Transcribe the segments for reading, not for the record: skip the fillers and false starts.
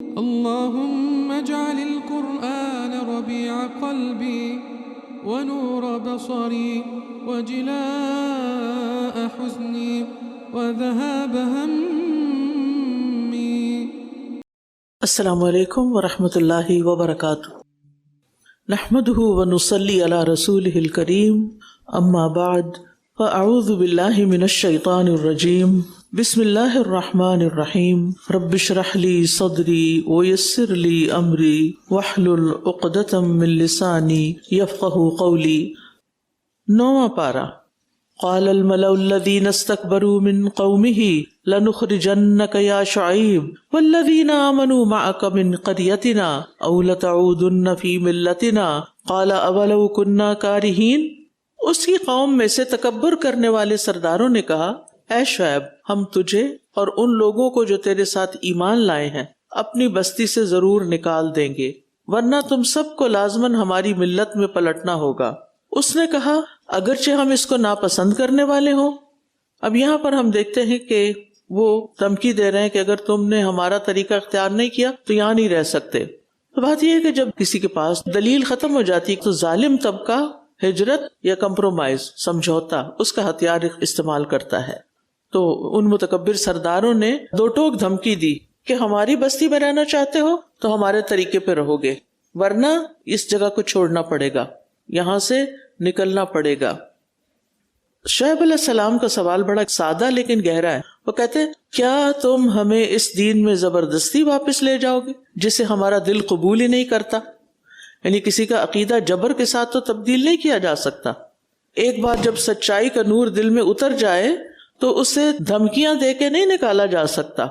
اللهم اجعل القرآن ربيع قلبي ونور بصري وجلاء حزني وذهاب همي. السلام علیکم ورحمۃ اللہ وبرکاتہ. نحمده ونصلی علی رسولہ الکریم. اما بعد فاعوذ باللہ من الشیطان الرجیم. بسم اللہ الرحمن الرحیم. رب اشرح لی صدری ویسر لی امری واحلل عقدۃ من لسانی یفقہوا قولی. 9واں پارہ. قال الملأ الذين استكبروا من قومه لنخرجنك يا شعيب والذين آمنوا معك من قريتنا أو لتعودن في ملتنا قال أولو كنا كارهين. اس کی قوم میں سے تکبر کرنے والے سرداروں نے کہا، اے شعیب، ہم تجھے اور ان لوگوں کو جو تیرے ساتھ ایمان لائے ہیں اپنی بستی سے ضرور نکال دیں گے، ورنہ تم سب کو لازماً ہماری ملت میں پلٹنا ہوگا. اس نے کہا اگرچہ ہم اس کو ناپسند کرنے والے ہوں. اب یہاں پر ہم دیکھتے ہیں کہ وہ دھمکی دے رہے ہیں کہ اگر تم نے ہمارا طریقہ اختیار نہیں کیا تو یہاں نہیں رہ سکتے. تو بات یہ ہے کہ جب کسی کے پاس دلیل ختم ہو جاتی تو ظالم طبقہ ہجرت یا کمپرومائز، سمجھوتا، اس کا ہتھیار استعمال کرتا ہے. تو ان متکبر سرداروں نے دو ٹوک دھمکی دی کہ ہماری بستی میں رہنا چاہتے ہو تو ہمارے طریقے پہ رہو گے، ورنہ اس جگہ کو چھوڑنا پڑے گا، یہاں سے نکلنا پڑے گا. شعیب علیہ السلام کا سوال بڑا سادہ لیکن گہرا ہے. وہ کہتے کیا تم ہمیں اس دین میں زبردستی واپس لے جاؤ گے جسے ہمارا دل قبول ہی نہیں کرتا؟ یعنی کسی کا عقیدہ جبر کے ساتھ تو تبدیل نہیں کیا جا سکتا. ایک بار جب سچائی کا نور دل میں اتر جائے تو اسے دھمکیاں دے کے نہیں نکالا جا سکتا.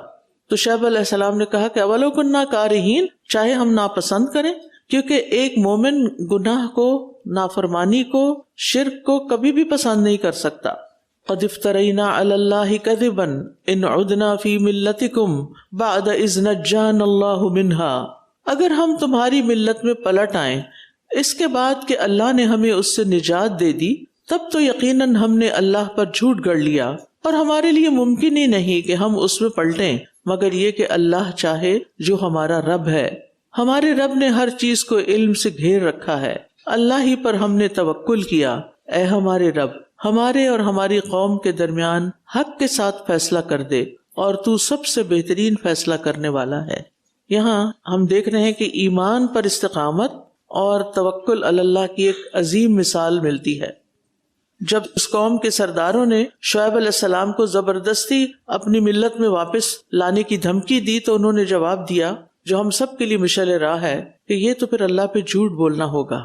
تو شعیب علیہ السلام نے کہا کہ اولو کنا کارہین، چاہے ہم ناپسند کریں، کیونکہ ایک مومن گناہ کو، نافرمانی کو، شرک کو کبھی بھی پسند نہیں کر سکتا. قد افترینا علی اللہ کذبا ان عدنا فی ملتکم بعد اذ نجانا اللہ منہا. اگر ہم تمہاری ملت میں پلٹ آئیں اس کے بعد کہ اللہ نے ہمیں اس سے نجات دے دی، تب تو یقیناً ہم نے اللہ پر جھوٹ گڑھ لیا، اور ہمارے لیے ممکن ہی نہیں کہ ہم اس میں پلٹیں مگر یہ کہ اللہ چاہے جو ہمارا رب ہے. ہمارے رب نے ہر چیز کو علم سے گھیر رکھا ہے، اللہ ہی پر ہم نے توکل کیا. اے ہمارے رب، ہمارے اور ہماری قوم کے درمیان حق کے ساتھ فیصلہ کر دے، اور تو سب سے بہترین فیصلہ کرنے والا ہے. یہاں ہم دیکھ رہے ہیں کہ ایمان پر استقامت اور توکل علی اللہ کی ایک عظیم مثال ملتی ہے. جب اس قوم کے سرداروں نے شعیب علیہ السلام کو زبردستی اپنی ملت میں واپس لانے کی دھمکی دی تو انہوں نے جواب دیا جو ہم سب کے لیے مشعل راہ ہے کہ یہ تو پھر اللہ پہ جھوٹ بولنا ہوگا.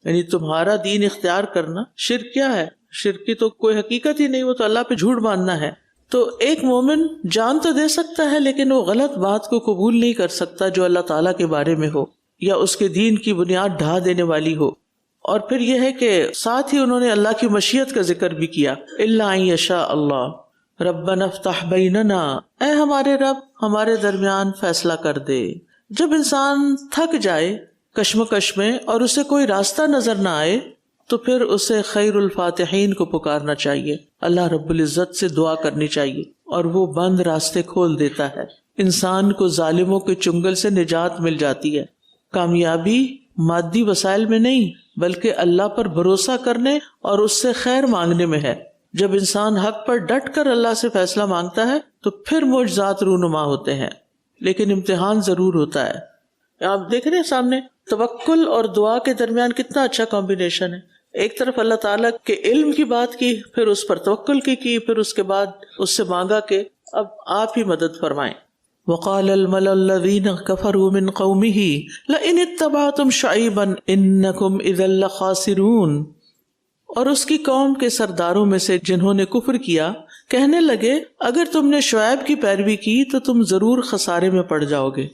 یعنی تمہارا دین اختیار کرنا شرک کیا ہے؟ شرک کی تو کوئی حقیقت ہی نہیں، وہ تو اللہ پہ جھوٹ باندھنا ہے. تو ایک مومن جان تو دے سکتا ہے لیکن وہ غلط بات کو قبول نہیں کر سکتا جو اللہ تعالیٰ کے بارے میں ہو یا اس کے دین کی بنیاد ڈھا دینے والی ہو. اور پھر یہ ہے کہ ساتھ ہی انہوں نے اللہ کی مشیت کا ذکر بھی کیا، الا ان یشاء اللہ ربنا افتح بیننا، اے ہمارے رب ہمارے درمیان فیصلہ کر دے. جب انسان تھک جائے کشمکش میں اور اسے کوئی راستہ نظر نہ آئے تو پھر اسے خیر الفاتحین کو پکارنا چاہیے، اللہ رب العزت سے دعا کرنی چاہیے، اور وہ بند راستے کھول دیتا ہے. انسان کو ظالموں کے چنگل سے نجات مل جاتی ہے. کامیابی مادی وسائل میں نہیں بلکہ اللہ پر بھروسہ کرنے اور اس سے خیر مانگنے میں ہے. جب انسان حق پر ڈٹ کر اللہ سے فیصلہ مانگتا ہے تو پھر معجزات رونما ہوتے ہیں، لیکن امتحان ضرور ہوتا ہے. آپ دیکھ رہے ہیں سامنے توکل اور دعا کے درمیان کتنا اچھا کمبینیشن ہے. ایک طرف اللہ تعالیٰ کے علم کی بات کی، پھر اس پر توکل کی، پھر اس کے بعد اس سے مانگا کہ اب آپ ہی مدد فرمائیں. وقال الملأ الذين كفروا من قومه لئن اتبعتم شعيبا انكم اذا لخاسرون. اور اس کی قوم کے سرداروں میں سے جنہوں نے کفر کیا کہنے لگے اگر تم نے شعیب کی پیروی کی تو تم ضرور خسارے میں پڑ جاؤ گے.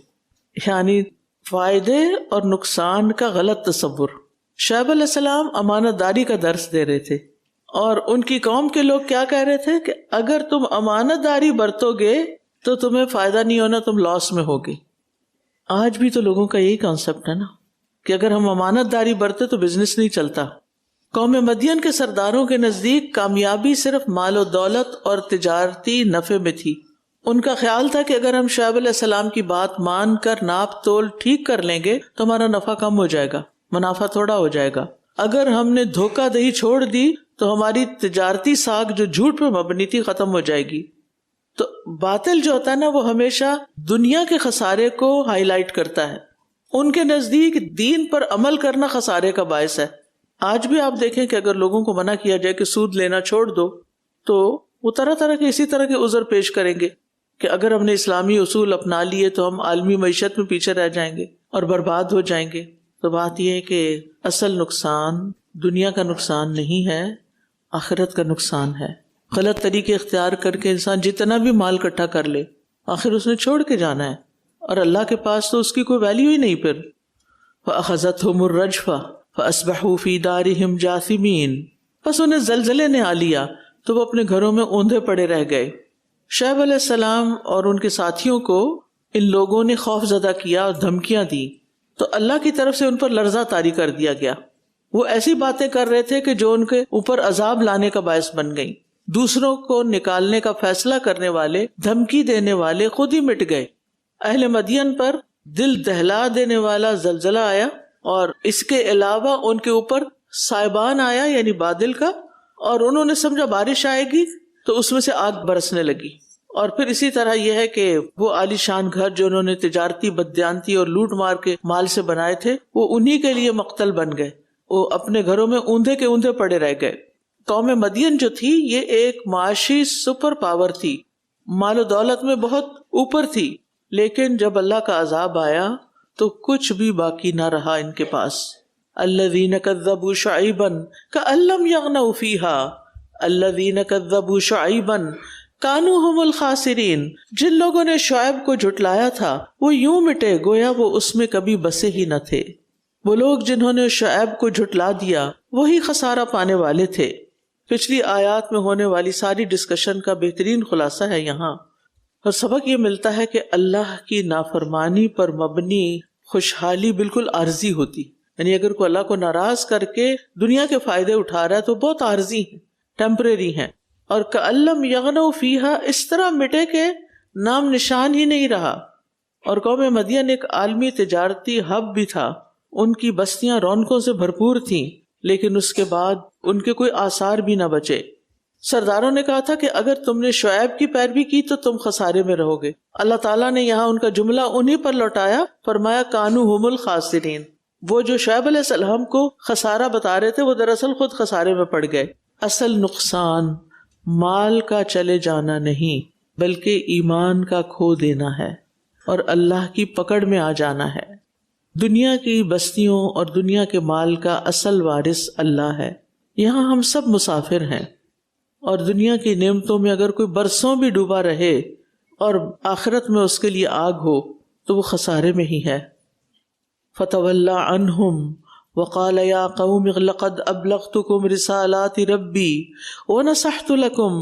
یعنی فائدے اور نقصان کا غلط تصور. شعیب علیہ السلام امانت داری کا درس دے رہے تھے اور ان کی قوم کے لوگ کیا کہہ رہے تھے کہ اگر تم امانت داری برتو گے تو تمہیں فائدہ نہیں ہونا، تم لاس میں ہوگے. آج بھی تو لوگوں کا یہی کانسیپٹ ہے نا کہ اگر ہم امانت داری برتے تو بزنس نہیں چلتا. قوم مدین کے سرداروں کے نزدیک کامیابی صرف مال و دولت اور تجارتی نفع میں تھی. ان کا خیال تھا کہ اگر ہم شعیب علیہ السلام کی بات مان کر ناپ تول ٹھیک کر لیں گے تو ہمارا نفع کم ہو جائے گا، منافع تھوڑا ہو جائے گا. اگر ہم نے دھوکہ دہی چھوڑ دی تو ہماری تجارتی ساکھ جو جھوٹ پہ مبنی تھی ختم ہو جائے گی. تو باطل جو ہوتا ہے نا وہ ہمیشہ دنیا کے خسارے کو ہائی لائٹ کرتا ہے. ان کے نزدیک دین پر عمل کرنا خسارے کا باعث ہے. آج بھی آپ دیکھیں کہ اگر لوگوں کو منع کیا جائے کہ سود لینا چھوڑ دو تو وہ طرح طرح کے اسی طرح کے عذر پیش کریں گے کہ اگر ہم نے اسلامی اصول اپنا لیے تو ہم عالمی معیشت میں پیچھے رہ جائیں گے اور برباد ہو جائیں گے. تو بات یہ ہے کہ اصل نقصان دنیا کا نقصان نہیں ہے، آخرت کا نقصان ہے. غلط طریقے اختیار کر کے انسان جتنا بھی مال اکٹھا کر لے آخر اس نے چھوڑ کے جانا ہے اور اللہ کے پاس تو اس کی کوئی ویلیو ہی نہیں. پھر فَأَخَذَتْهُمُ الرَّجْفَةُ فَأَصْبَحُوا فِي دَارِهِمْ جَاثِمِينَ، بس انہیں زلزلے نے آ لیا تو وہ اپنے گھروں میں اوندھے پڑے رہ گئے. شعیب علیہ السلام اور ان کے ساتھیوں کو ان لوگوں نے خوف زدہ کیا اور دھمکیاں دی تو اللہ کی طرف سے ان پر لرزہ طاری کر دیا گیا. وہ ایسی باتیں کر رہے تھے کہ جو ان کے اوپر عذاب لانے کا باعث بن گئیں. دوسروں کو نکالنے کا فیصلہ کرنے والے، دھمکی دینے والے خود ہی مٹ گئے. اہل مدین پر دل دہلا دینے والا زلزلہ آیا اور اس کے علاوہ ان کے اوپر سائبان آیا یعنی بادل کا، اور انہوں نے سمجھا بارش آئے گی تو اس میں سے آگ برسنے لگی. اور پھر اسی طرح یہ ہے کہ وہ عالی شان گھر جو انہوں نے تجارتی بددیانتی اور لوٹ مار کے مال سے بنائے تھے وہ انہی کے لیے مقتل بن گئے. وہ اپنے گھروں میں اوندھے کے اوندھے پڑے رہ گئے. قوم مدین جو تھی یہ ایک معاشی سپر پاور تھی، مال و دولت میں بہت اوپر تھی، لیکن جب اللہ کا عذاب آیا تو کچھ بھی باقی نہ رہا ان کے پاس. الذین کذبوا شعیبا کأن لم یغنوا فیہا الذین کذبوا شعیبا کانوا ھم الخاسرین، جن لوگوں نے شعیب کو جھٹلایا تھا وہ یوں مٹے گویا وہ اس میں کبھی بسے ہی نہ تھے. وہ لوگ جنہوں نے شعیب کو جھٹلا دیا وہی خسارہ پانے والے تھے. پچھلی آیات میں ہونے والی ساری ڈسکشن کا بہترین خلاصہ ہے یہاں، اور سبق یہ ملتا ہے کہ اللہ کی نافرمانی پر مبنی خوشحالی بالکل عارضی ہوتی. یعنی اگر کوئی اللہ کو ناراض کر کے دنیا کے فائدے اٹھا رہا ہے تو بہت عارضی ہیں، ٹیمپریری ہیں. اور کأن لم یغنوا فیہا اس طرح مٹے کہ نام نشان ہی نہیں رہا. اور قوم مدین ایک عالمی تجارتی ہب بھی تھا، ان کی بستیاں رونقوں سے بھرپور تھیں، لیکن اس کے بعد ان کے کوئی آثار بھی نہ بچے. سرداروں نے کہا تھا کہ اگر تم نے شعیب کی پیروی کی تو تم خسارے میں رہو گے. اللہ تعالیٰ نے یہاں ان کا جملہ انہی پر لوٹایا، فرمایا کانوا ھم الخاسرین. وہ جو شعیب علیہ السلام کو خسارہ بتا رہے تھے وہ دراصل خود خسارے میں پڑ گئے. اصل نقصان مال کا چلے جانا نہیں بلکہ ایمان کا کھو دینا ہے اور اللہ کی پکڑ میں آ جانا ہے. دنیا کی بستیوں اور دنیا کے مال کا اصل وارث اللہ ہے. یہاں ہم سب مسافر ہیں اور دنیا کی نعمتوں میں اگر کوئی برسوں بھی ڈوبا رہے اور آخرت میں اس کے لیے آگ ہو تو وہ خسارے میں ہی ہے. فَتَوَلَّى عَنْهُمْ وَقَالَ يَا قَوْمِ لَقَدْ أَبْلَغْتُكُمْ رِسَالَاتِ رَبِّي وَنَصَحْتُ لَكُمْ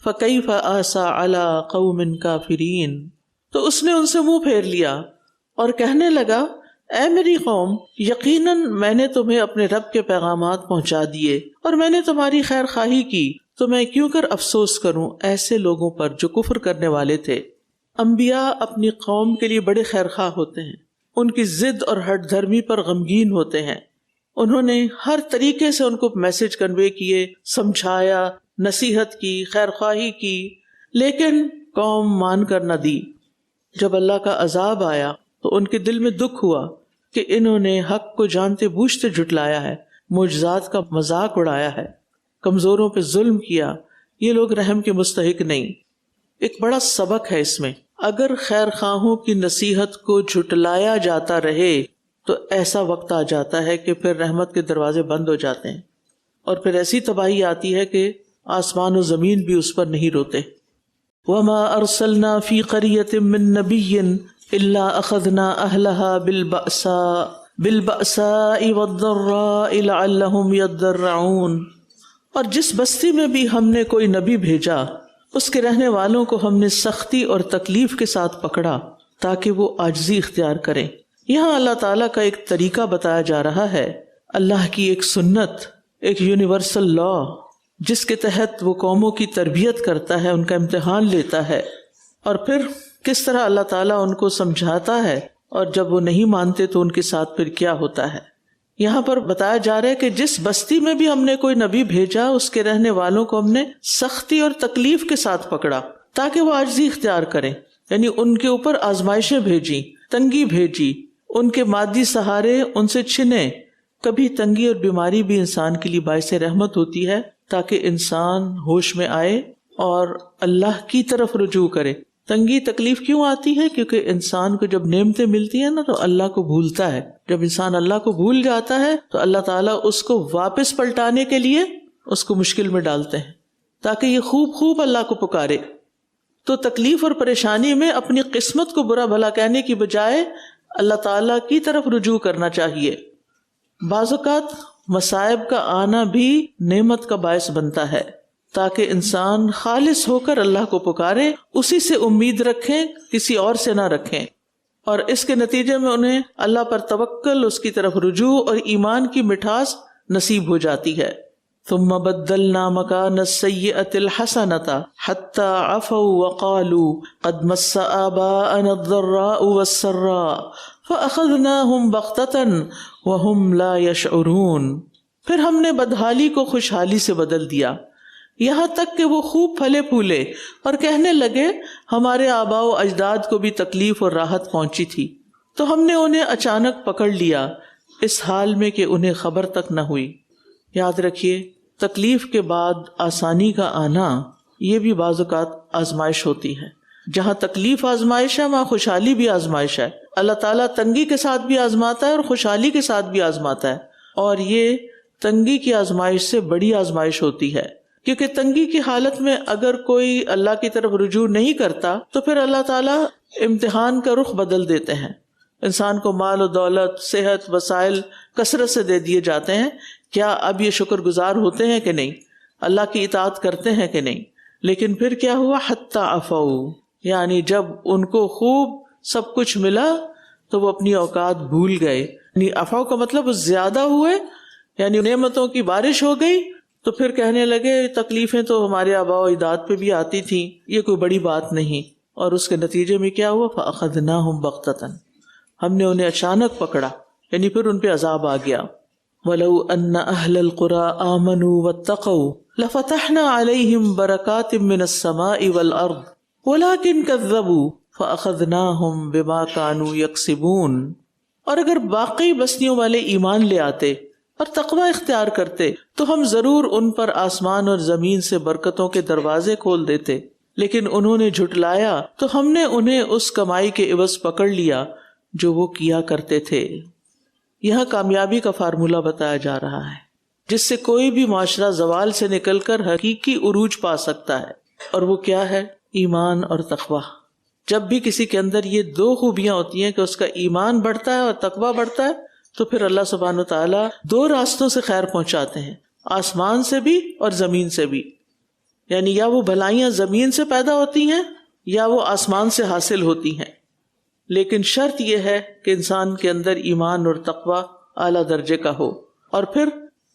فَكَيْفَ آسَىٰ عَلَىٰ قَوْمٍ كَافِرِينَ. تو اس نے ان سے منہ پھیر لیا اور کہنے لگا اے میری قوم، یقیناً میں نے تمہیں اپنے رب کے پیغامات پہنچا دیے اور میں نے تمہاری خیر خواہی کی، تو میں کیوں کر افسوس کروں ایسے لوگوں پر جو کفر کرنے والے تھے. انبیاء اپنی قوم کے لیے بڑے خیر خواہ ہوتے ہیں، ان کی ضد اور ہٹ دھرمی پر غمگین ہوتے ہیں. انہوں نے ہر طریقے سے ان کو میسج کنوے کیے، سمجھایا، نصیحت کی، خیر خواہی کی، لیکن قوم مان کر نہ دی. جب اللہ کا عذاب آیا تو ان کے دل میں دکھ ہوا کہ انہوں نے حق کو جانتے بوجھتے جھٹلایا ہے، معجزات کا مذاق اڑایا ہے، کمزوروں پہ ظلم کیا. یہ لوگ رحم کے مستحق نہیں. ایک بڑا سبق ہے اس میں، اگر خیر خواہوں کی نصیحت کو جھٹلایا جاتا رہے تو ایسا وقت آ جاتا ہے کہ پھر رحمت کے دروازے بند ہو جاتے ہیں اور پھر ایسی تباہی آتی ہے کہ آسمان و زمین بھی اس پر نہیں روتے. وَمَا أَرْسَلْنَا فِي قَرْيَةٍ مِّن نَبِيٍّ إِلَّا أَخَذْنَا أَهْلَهَا بِالْبَأْسَاءِ وَالضَّرَّاءِ لَعَلَّهُمْ يَضَّرَّعُونَ. اور جس بستی میں بھی ہم نے کوئی نبی بھیجا اس کے رہنے والوں کو ہم نے سختی اور تکلیف کے ساتھ پکڑا تاکہ وہ عاجزی اختیار کریں. یہاں اللہ تعالیٰ کا ایک طریقہ بتایا جا رہا ہے، اللہ کی ایک سنت، ایک یونیورسل لا جس کے تحت وہ قوموں کی تربیت کرتا ہے، ان کا امتحان لیتا ہے اور پھر کس طرح اللہ تعالیٰ ان کو سمجھاتا ہے، اور جب وہ نہیں مانتے تو ان کے ساتھ پھر کیا ہوتا ہے۔ یہاں پر بتایا جا رہا ہے کہ جس بستی میں بھی ہم نے کوئی نبی بھیجا، اس کے رہنے والوں کو ہم نے سختی اور تکلیف کے ساتھ پکڑا تاکہ وہ عاجزی اختیار کریں، یعنی ان کے اوپر آزمائشیں بھیجی، تنگی بھیجی، ان کے مادی سہارے ان سے چھنے۔ کبھی تنگی اور بیماری بھی انسان کے لیے باعث رحمت ہوتی ہے تاکہ انسان ہوش میں آئے اور اللہ کی طرف رجوع کرے۔ تنگی تکلیف کیوں آتی ہے؟ کیونکہ انسان کو جب نعمتیں ملتی ہیں نا تو اللہ کو بھولتا ہے۔ جب انسان اللہ کو بھول جاتا ہے تو اللہ تعالیٰ اس کو واپس پلٹانے کے لیے اس کو مشکل میں ڈالتے ہیں تاکہ یہ خوب اللہ کو پکارے۔ تو تکلیف اور پریشانی میں اپنی قسمت کو برا بھلا کہنے کی بجائے اللہ تعالیٰ کی طرف رجوع کرنا چاہیے۔ بعض اوقات مصائب کا آنا بھی نعمت کا باعث بنتا ہے تاکہ انسان خالص ہو کر اللہ کو پکارے، اسی سے امید رکھیں، کسی اور سے نہ رکھیں، اور اس کے نتیجے میں انہیں اللہ پر توکل، اس کی طرف رجوع اور ایمان کی مٹھاس نصیب ہو جاتی ہے۔ ثم بدلنا مکان السیئۃ الحسنۃ حتی عفوا وقالوا قد مس آباءنا الضراء والسراء فأخذناهم بغتة وهم لا يشعرون۔ پھر ہم نے بدحالی کو خوشحالی سے بدل دیا، یہاں تک کہ وہ خوب پھلے پھولے اور کہنے لگے ہمارے آباء و اجداد کو بھی تکلیف اور راحت پہنچی تھی، تو ہم نے انہیں اچانک پکڑ لیا اس حال میں کہ انہیں خبر تک نہ ہوئی۔ یاد رکھیے، تکلیف کے بعد آسانی کا آنا یہ بھی بعض اوقات آزمائش ہوتی ہے۔ جہاں تکلیف آزمائش ہے وہاں خوشحالی بھی آزمائش ہے۔ اللہ تعالیٰ تنگی کے ساتھ بھی آزماتا ہے اور خوشحالی کے ساتھ بھی آزماتا ہے، اور یہ تنگی کی آزمائش سے بڑی آزمائش ہوتی ہے، کیونکہ تنگی کی حالت میں اگر کوئی اللہ کی طرف رجوع نہیں کرتا تو پھر اللہ تعالیٰ امتحان کا رخ بدل دیتے ہیں۔ انسان کو مال و دولت، صحت، وسائل کثرت سے دے دیے جاتے ہیں، کیا اب یہ شکر گزار ہوتے ہیں کہ نہیں؟ اللہ کی اطاعت کرتے ہیں کہ نہیں؟ لیکن پھر کیا ہوا؟ حتی عفوا، یعنی جب ان کو خوب سب کچھ ملا تو وہ اپنی اوقات بھول گئے۔ یعنی عفو کا مطلب زیادہ ہوئے، یعنی نعمتوں کی بارش ہو گئی تو پھر کہنے لگے تکلیفیں تو ہمارے آباء و اجداد پہ بھی آتی تھیں، یہ کوئی بڑی بات نہیں۔ اور اس کے نتیجے میں کیا ہوا؟ فأخذناهم بغتة، ہم نے انہیں اچانک پکڑا، یعنی پھر ان پہ عذاب آ گیا۔ وَلَوْ أَنَّ أَهْلَ الْقُرَىٰ آمَنُوا وَاتَّقَوْا لَفَتَحْنَا عَلَيْهِمْ بَرَكَاتٍ مِّنَ السَّمَاءِ وَالْأَرْضِ وَلَٰكِنْ كَذَّبُوا فَأَخَذْنَاهُمْ بِمَا كَانُوا يَكْسِبُونَ۔ اور اگر باقی بستیوں والے ایمان لے آتے اور تقوی اختیار کرتے تو ہم ضرور ان پر آسمان اور زمین سے برکتوں کے دروازے کھول دیتے، لیکن انہوں نے جھٹلایا تو ہم نے انہیں اس کمائی کے عوض پکڑ لیا جو وہ کیا کرتے تھے۔ یہاں کامیابی کا فارمولہ بتایا جا رہا ہے جس سے کوئی بھی معاشرہ زوال سے نکل کر حقیقی عروج پا سکتا ہے، اور وہ کیا ہے؟ ایمان اور تقوی۔ جب بھی کسی کے اندر یہ دو خوبیاں ہوتی ہیں کہ اس کا ایمان بڑھتا ہے اور تقوی بڑھتا ہے، تو پھر اللہ سبحانہ وتعالیٰ دو راستوں سے خیر پہنچاتے ہیں، آسمان سے بھی اور زمین سے بھی۔ یعنی یا وہ بھلائیاں زمین سے پیدا ہوتی ہیں یا وہ آسمان سے حاصل ہوتی ہیں، لیکن شرط یہ ہے کہ انسان کے اندر ایمان اور تقوی اعلیٰ درجے کا ہو۔ اور پھر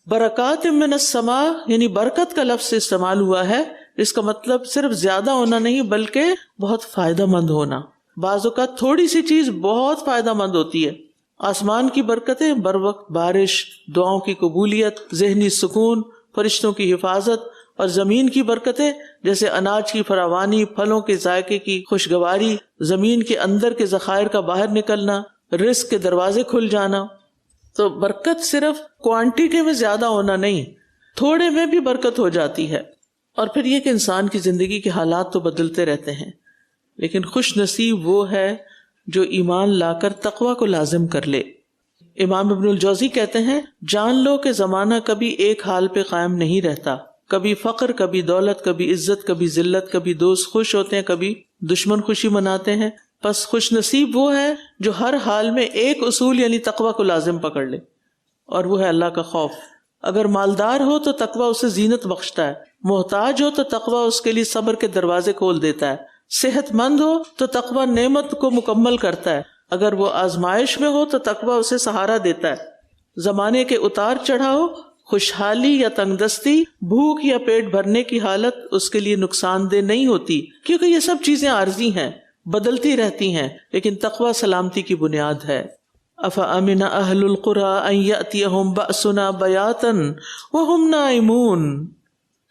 برکات من السماء، یعنی برکت کا لفظ استعمال ہوا ہے، اس کا مطلب صرف زیادہ ہونا نہیں بلکہ بہت فائدہ مند ہونا۔ بعض اوقات تھوڑی سی چیز بہت فائدہ مند ہوتی ہے۔ آسمان کی برکتیں بر وقت بارش، دعاؤں کی قبولیت، ذہنی سکون، فرشتوں کی حفاظت، اور زمین کی برکتیں جیسے اناج کی فراوانی، پھلوں کے ذائقے کی خوشگواری، زمین کے اندر کے ذخائر کا باہر نکلنا، رزق کے دروازے کھل جانا۔ تو برکت صرف کوانٹیٹی میں زیادہ ہونا نہیں، تھوڑے میں بھی برکت ہو جاتی ہے۔ اور پھر یہ کہ انسان کی زندگی کے حالات تو بدلتے رہتے ہیں، لیکن خوش نصیب وہ ہے جو ایمان لا کر تقوی کو لازم کر لے۔ امام ابن الجوزی کہتے ہیں، جان لو کہ زمانہ کبھی ایک حال پہ قائم نہیں رہتا، کبھی فقر، کبھی دولت، کبھی عزت، کبھی ذلت، کبھی دوست خوش ہوتے ہیں، کبھی دشمن خوشی مناتے ہیں۔ بس خوش نصیب وہ ہے جو ہر حال میں ایک اصول یعنی تقوی کو لازم پکڑ لے، اور وہ ہے اللہ کا خوف۔ اگر مالدار ہو تو تقوی اسے زینت بخشتا ہے، محتاج ہو تو تقوی اس کے لیے صبر کے دروازے کھول دیتا ہے، صحت مند ہو تو تقوی نعمت کو مکمل کرتا ہے، اگر وہ آزمائش میں ہو تو تقوی اسے سہارا دیتا ہے۔ زمانے کے اتار چڑھاؤ خوشحالی یا تنگ دستی، بھوک یا پیٹ بھرنے کی حالت اس کے لیے نقصان دہ نہیں ہوتی، کیونکہ یہ سب چیزیں عارضی ہیں، بدلتی رہتی ہیں، لیکن تقوی سلامتی کی بنیاد ہے۔ افامن اہل القری ان یاتیہم بأسنا بیاتا وہم نائمون،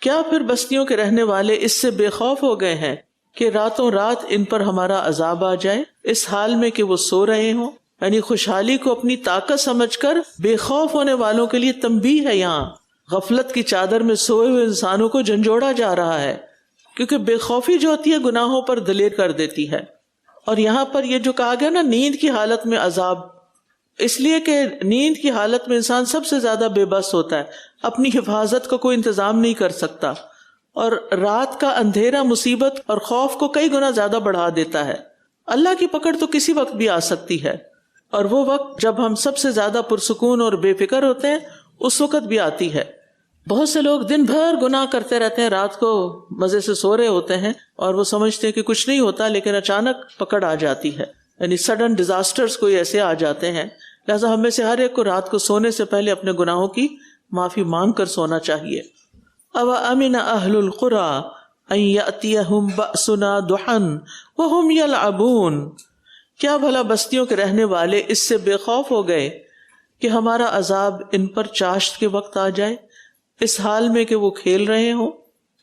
کیا پھر بستیوں کے رہنے والے اس سے بے خوف ہو گئے ہیں کہ راتوں رات ان پر ہمارا عذاب آ جائے، اس حال میں کہ وہ سو رہے ہوں؟ یعنی خوشحالی کو اپنی طاقت سمجھ کر بے خوف ہونے والوں کے لیے تنبیہ ہے۔ یہاں غفلت کی چادر میں سوئے ہوئے انسانوں کو جھنجھوڑا جا رہا ہے، کیونکہ بے خوفی جو ہوتی ہے گناہوں پر دلیر کر دیتی ہے۔ اور یہاں پر یہ جو کہا گیا نا نیند کی حالت میں عذاب، اس لیے کہ نیند کی حالت میں انسان سب سے زیادہ بے بس ہوتا ہے، اپنی حفاظت کا کوئی انتظام نہیں کر سکتا، اور رات کا اندھیرا مصیبت اور خوف کو کئی گنا زیادہ بڑھا دیتا ہے۔ اللہ کی پکڑ تو کسی وقت بھی آ سکتی ہے، اور وہ وقت جب ہم سب سے زیادہ پرسکون اور بے فکر ہوتے ہیں اس وقت بھی آتی ہے۔ بہت سے لوگ دن بھر گناہ کرتے رہتے ہیں، رات کو مزے سے سو رہے ہوتے ہیں اور وہ سمجھتے ہیں کہ کچھ نہیں ہوتا، لیکن اچانک پکڑ آ جاتی ہے، یعنی سڈن ڈیزاسٹرز کوئی ایسے آ جاتے ہیں۔ لہٰذا ہم میں سے ہر ایک کو رات کو سونے سے پہلے اپنے گناہوں کی معافی مانگ کر سونا چاہیے۔ اوامن اہل القری ان یاتیہم بأسنا ضحی وہم یلعبون، کیا بھلا بستیوں کے رہنے والے اس سے بے خوف ہو گئے کہ ہمارا عذاب ان پر چاشت کے وقت آ جائے، اس حال میں کہ وہ کھیل رہے ہوں؟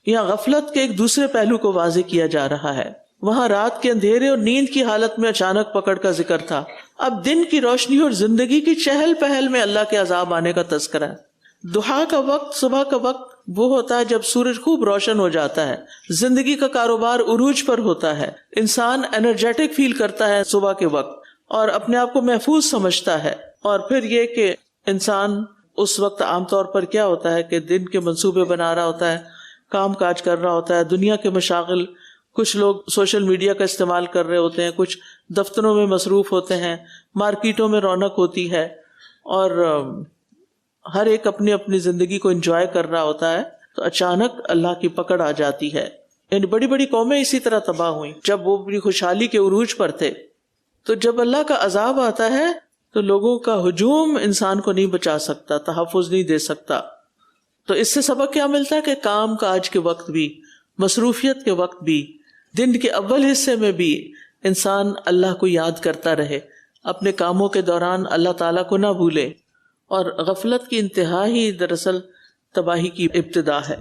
یا غفلت کے ایک دوسرے پہلو کو واضح کیا جا رہا ہے۔ وہاں رات کے اندھیرے اور نیند کی حالت میں اچانک پکڑ کا ذکر تھا، اب دن کی روشنی اور زندگی کی چہل پہل میں اللہ کے عذاب آنے کا تذکرہ ہے۔ ضحیٰ کا وقت، صبح کا وقت وہ ہوتا ہے جب سورج خوب روشن ہو جاتا ہے، زندگی کا کاروبار عروج پر ہوتا ہے، انسان انرجیٹک فیل کرتا ہے صبح کے وقت اور اپنے آپ کو محفوظ سمجھتا ہے۔ اور پھر یہ کہ انسان اس وقت عام طور پر کیا ہوتا ہے کہ دن کے منصوبے بنا رہا ہوتا ہے، کام کاج کر رہا ہوتا ہے، دنیا کے مشاغل، کچھ لوگ سوشل میڈیا کا استعمال کر رہے ہوتے ہیں، کچھ دفتروں میں مصروف ہوتے ہیں، مارکیٹوں میں رونق ہوتی ہے، اور ہر ایک اپنی اپنی زندگی کو انجوائے کر رہا ہوتا ہے، تو اچانک اللہ کی پکڑ آ جاتی ہے۔ یعنی بڑی بڑی قومیں اسی طرح تباہ ہوئیں جب وہ اپنی خوشحالی کے عروج پر تھے۔ تو جب اللہ کا عذاب آتا ہے تو لوگوں کا ہجوم انسان کو نہیں بچا سکتا، تحفظ نہیں دے سکتا۔ تو اس سے سبق کیا ملتا ہے کہ کام کاج کے وقت بھی، مصروفیت کے وقت بھی، دن کے اول حصے میں بھی انسان اللہ کو یاد کرتا رہے، اپنے کاموں کے دوران اللہ تعالیٰ کو نہ بھولے۔ اور غفلت کی انتہا ہی دراصل تباہی کی ابتدا ہے۔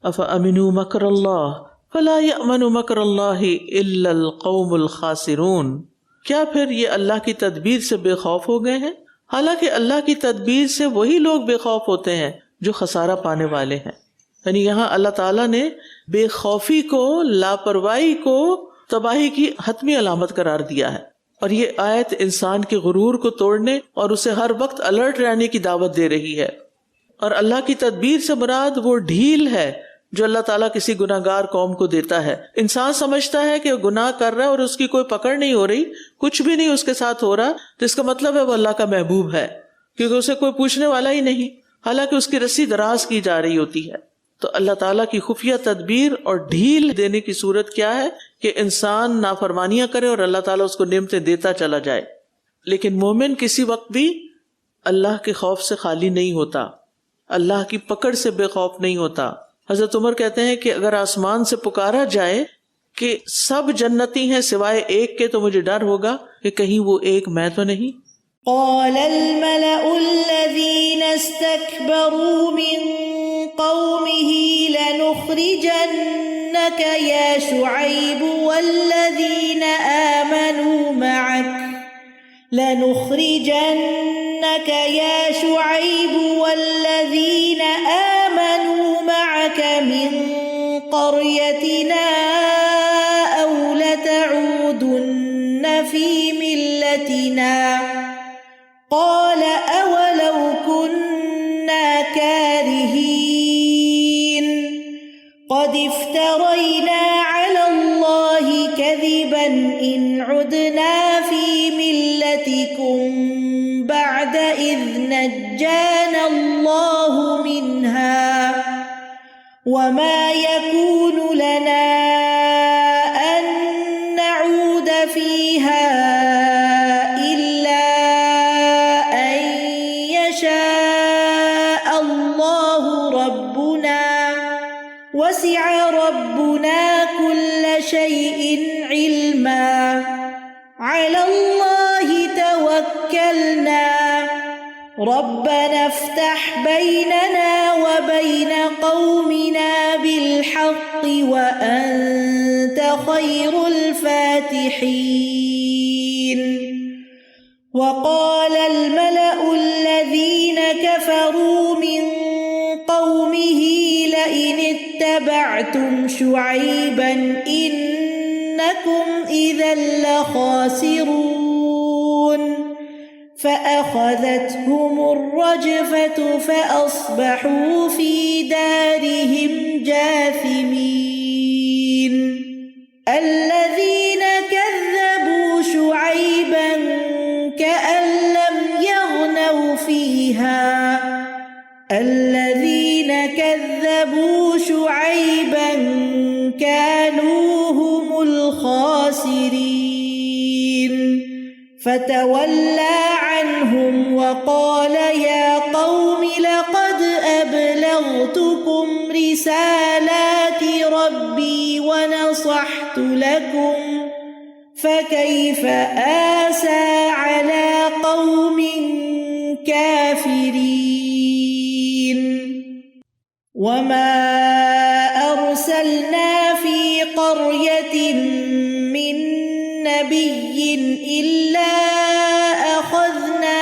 افامنوا مکر اللہ فلا یأمن مکر اللہ الا القوم الخاسرون، کیا پھر یہ اللہ کی تدبیر سے بے خوف ہو گئے ہیں؟ حالانکہ اللہ کی تدبیر سے وہی لوگ بے خوف ہوتے ہیں جو خسارہ پانے والے ہیں۔ یعنی یہاں اللہ تعالیٰ نے بے خوفی کو، لاپرواہی کو تباہی کی حتمی علامت قرار دیا ہے، اور یہ آیت انسان کے غرور کو توڑنے اور اسے ہر وقت الرٹ رہنے کی دعوت دے رہی ہے۔ اور اللہ کی تدبیر سے مراد وہ ڈھیل ہے جو اللہ تعالیٰ کسی گناہگار قوم کو دیتا ہے۔ انسان سمجھتا ہے کہ گناہ کر رہا ہے اور اس کی کوئی پکڑ نہیں ہو رہی، کچھ بھی نہیں اس کے ساتھ ہو رہا، تو اس کا مطلب ہے وہ اللہ کا محبوب ہے، کیونکہ اسے کوئی پوچھنے والا ہی نہیں، حالانکہ اس کی رسی دراز کی جا رہی ہوتی ہے۔ تو اللہ تعالیٰ کی خفیہ تدبیر اور ڈھیل دینے کی صورت کیا ہے کہ انسان نافرمانیاں کرے اور اللہ تعالیٰ اس کو نعمتیں دیتا چلا جائے۔ لیکن مومن کسی وقت بھی اللہ کے خوف سے خالی نہیں ہوتا، اللہ کی پکڑ سے بے خوف نہیں ہوتا۔ حضرت عمر کہتے ہیں کہ اگر آسمان سے پکارا جائے کہ سب جنتی ہیں سوائے ایک کے، تو مجھے ڈر ہوگا کہ کہیں وہ ایک میں تو نہیں۔ قال الملأ الذين استكبروا من قومه لنخرجنك يا شعيب والذين آمنوا معك من قريتنا أو لتعودن في ملتنا قال أولو كنا كارهين قد افترينا على الله كذبا إن عدنا في ملتكم بعد إذ نجانا الله منها وما يكون لنا أن نعود فيها إلا أن يشاء الله ربنا افتح بيننا وبين قومنا بالحق وأنت خير الفاتحين. وقال الملأ الذين كفروا من قومه لئن اتبعتم شعيبا إنكم إذا لخاسرون فأخذتهم الرجفة فأصبحوا في دارهم جاثمين. الذين كذبوا شعيبا كأن لم يغنوا فيها الذين كذبوا شعيبا كانوا هم الخاسرين. فتولى عنهم وقال يا قوم لقد أبلغتكم رسالات ربي ونصحت لكم فكيف آسى على قوم كافرين. وما أرسلنا في قرية من نبي إلا أخذنا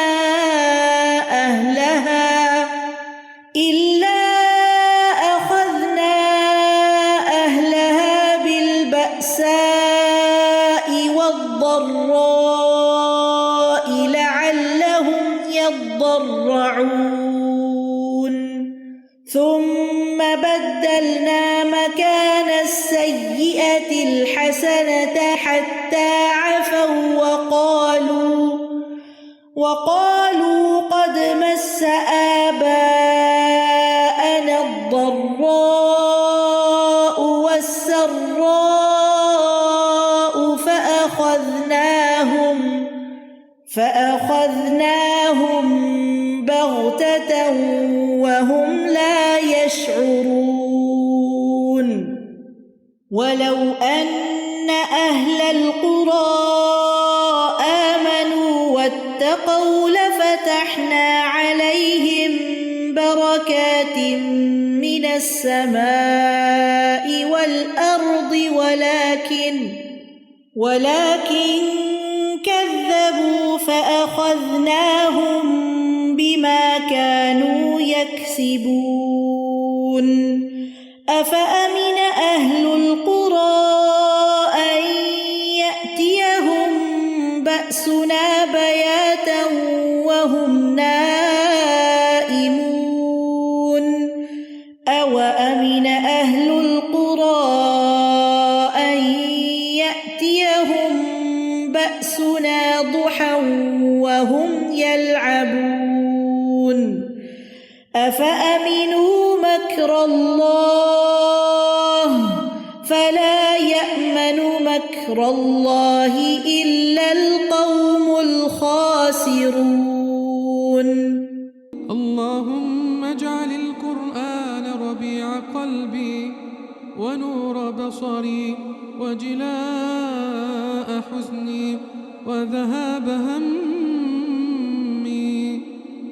أهلها بالبأساء والضراء لعلهم يضرعون. ثم بدلنا مكان السيئة الحسنة حتى عفوا وقالوا قد مس آباءنا الضراء والسراء فأخذناهم بغتة وهم لا يشعرون. ولو أن أهل القرى آمنوا واتقوا لفتحنا عليهم بركات من السماء والأرض ولكن كذبوا فأخذناهم بما كانوا يكسبون. أفأمن أهل القرى أن يأتيهم بأسنا بياتا وهم نائمون. أوأمن أهل القرى أن يأتيهم بأسنا ضحى وهم يلعبون. أفأمنوا مكر الله فلا يأمن مكر الله إلا القوم الخاسرون. اللهم اجعل القرآن ربيع قلبي ونور بصري وجلاء حزني وذهاب همي